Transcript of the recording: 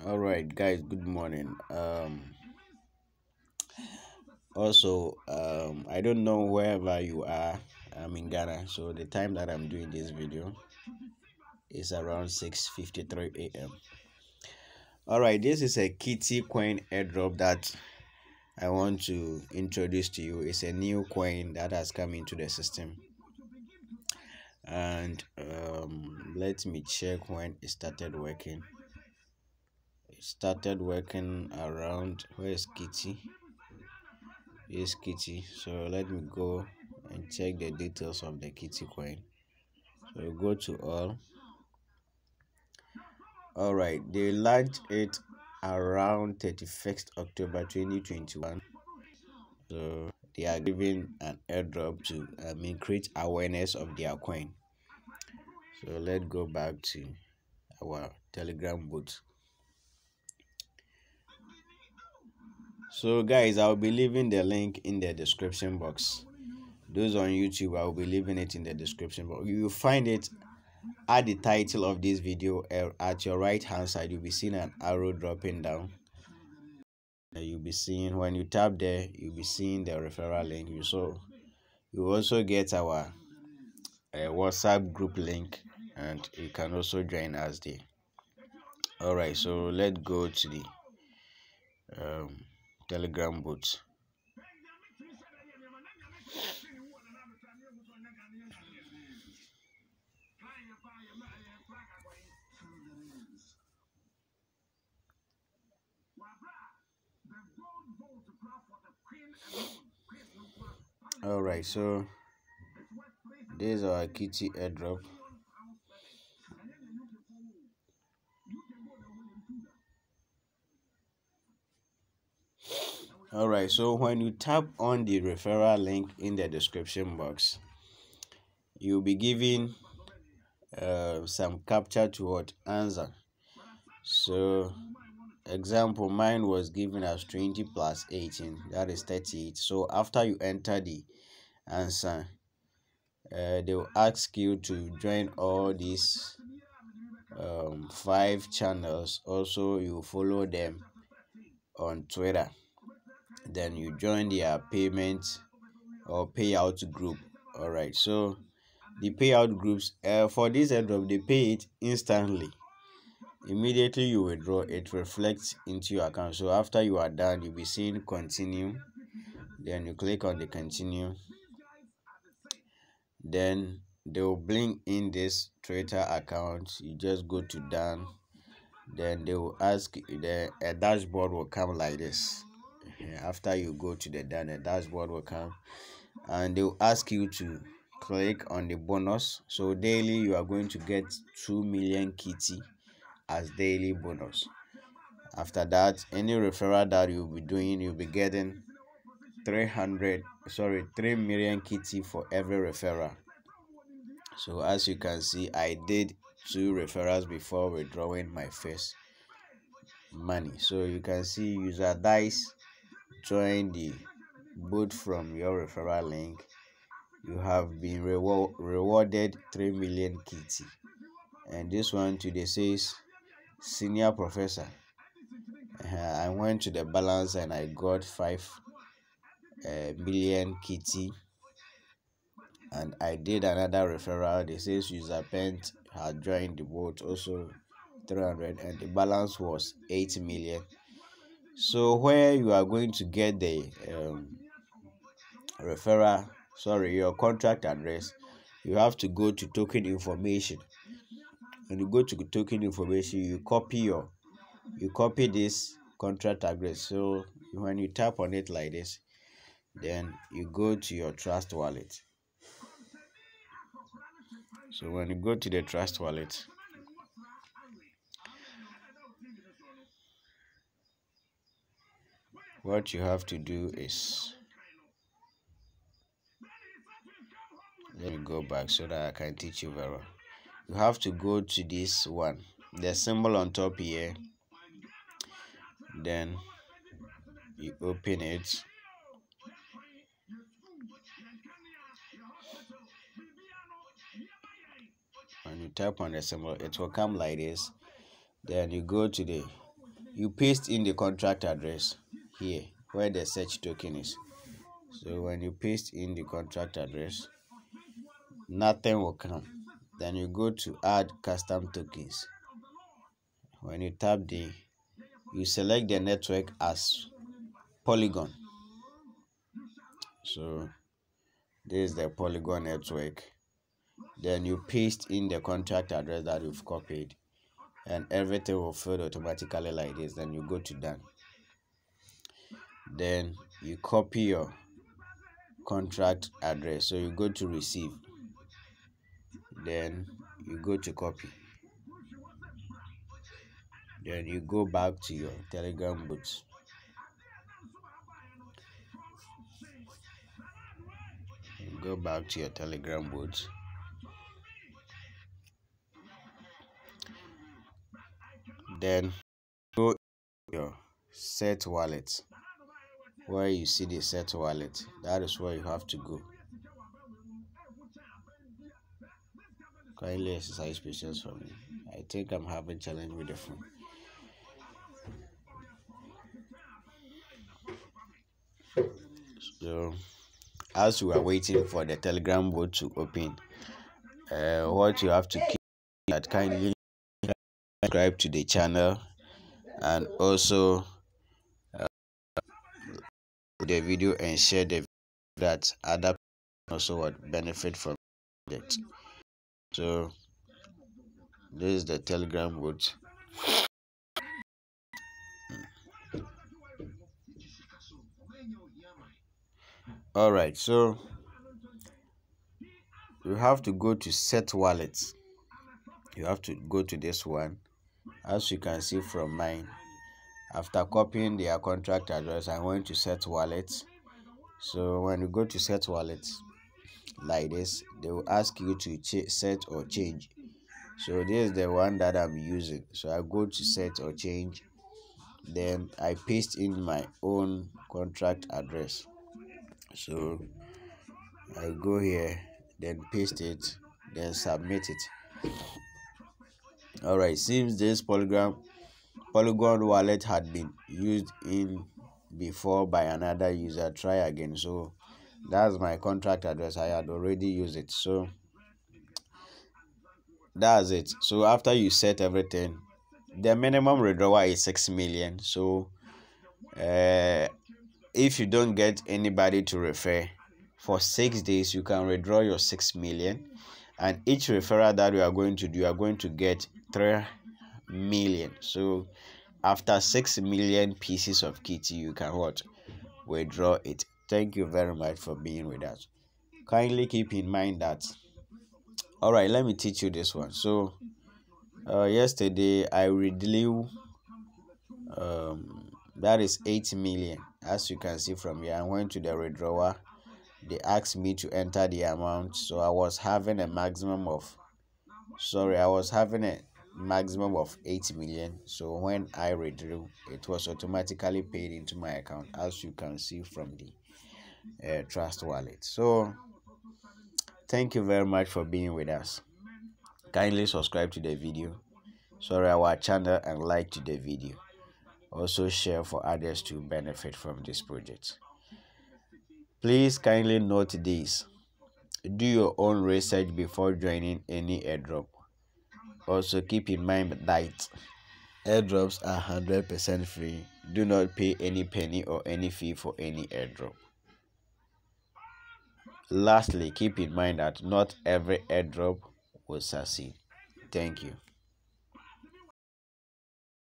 All right, guys, good morning. I don't know wherever you are. I'm in Ghana, so the time that I'm doing this video is around 6:53 a.m. All right, this is a Kitty coin airdrop that I want to introduce to you. It's a new coin that has come into the system, and let me check when it started working. It started working around, where is Kitty? Is Kitty. So let me go and check the details of the Kitty coin. So go to all right, they launched it around 31st October 2021. So they are giving an airdrop to create awareness of their coin. So let's go back to our Telegram bot. So guys, I'll be leaving the link in the description box. Those on YouTube, I'll be leaving it in the description box. You will find it at the title of this video. At your right hand side, you'll be seeing an arrow dropping down. You'll be seeing, when you tap there, you'll be seeing the referral link. You also get our WhatsApp group link, and you can also join us there. All right, so let's go to the Telegram bot. All right, so this is our Kitty airdrop. All right, so when you tap on the referral link in the description box, you'll be given some capture to what answer. So example, mine was given as 20 plus 18, that is 38. So after you enter the answer, they will ask you to join all these 5 channels. Also, you follow them on Twitter, then you join their payment or payout group. All right, so the payout groups for this airdrop, they pay it instantly. Immediately you withdraw, it reflects into your account. So after you are done, you'll be seeing continue, then you click on the continue, then they will blink in this Twitter account. You just go to done, then they will ask you, a dashboard will come like this. After you go to the done, a dashboard will come, and they will ask you to click on the bonus. So daily you are going to get 2 million kitty as daily bonus. After that, any referral that you'll be doing, you'll be getting 3 million kitty for every referral. So as you can see, I did 2 referrals before withdrawing my first money. So you can see user dice, join the bot from your referral link. You have been rewarded 3 million kitty. And this one today says senior professor. I went to the balance and I got 5 million kitty, and I did another referral. They says user pent had joined the bot, also 300, and the balance was 8 million. So where you are going to get the your contract address, you have to go to token information. When you go to token information, you copy this contract address. So when you tap on it like this, then you go to your trust wallet. So when you go to the trust wallet, what you have to do is, let me go back so that I can teach you very well. You have to go to this one, the symbol on top here, then you open it. When you tap on the symbol, it will come like this. Then you go to the you paste in the contract address here where the search token is. So when you paste in the contract address, nothing will come. Then you go to add custom tokens. When you tap you select the network as Polygon. So this is the Polygon network. Then you paste in the contract address that you've copied, and everything will fill automatically like this. Then you go to done. Then you copy your contract address. So you go to receive. Then you go to copy. Then you go back to your Telegram bot. Go back to your Telegram bot. Then go to your set wallet. Where you see the set wallet, that is where you have to go. Kindly exercise patience for me. I think I'm having challenge with the phone. So as we are waiting for the Telegram bot to open, what you have to keep that kindly subscribe to the channel, and also the video and share the video that other people also would benefit from it. So this is the Telegram bot. All right, so you have to go to set wallet. You have to go to this one. As you can see from mine, after copying their contract address, I went to set wallet. So when you go to set wallet like this, they will ask you to set or change. So this is the one that I'm using. So I go to set or change. Then I paste in my own contract address. So I go here, then paste it, then submit it. All right, seems this Polygon wallet had been used in before by another user. Try again. So that's my contract address. I had already used it. So that's it. So after you set everything, the minimum withdrawal is 6 million. So if you don't get anybody to refer for 6 days, you can withdraw your 6 million, and each referral that you are going to do, you are going to get 3 million. So after 6 million pieces of kitty, you can withdraw it. Thank you very much for being with us. Kindly keep in mind that, all right, let me teach you this one. So yesterday I withdrew that is 8 million. As you can see from here, I went to the withdrawal. They asked me to enter the amount, so I was having a maximum of 8 million. So when I withdrew, it was automatically paid into my account, as you can see from the Trust Wallet. So thank you very much for being with us. Kindly subscribe to the video, our channel, and like to the video. Also share for others to benefit from this project. Please kindly note this: do your own research before joining any airdrop. Also keep in mind that airdrops are 100% free. Do not pay any penny or any fee for any airdrop. Lastly, keep in mind that not every airdrop will succeed. Thank you.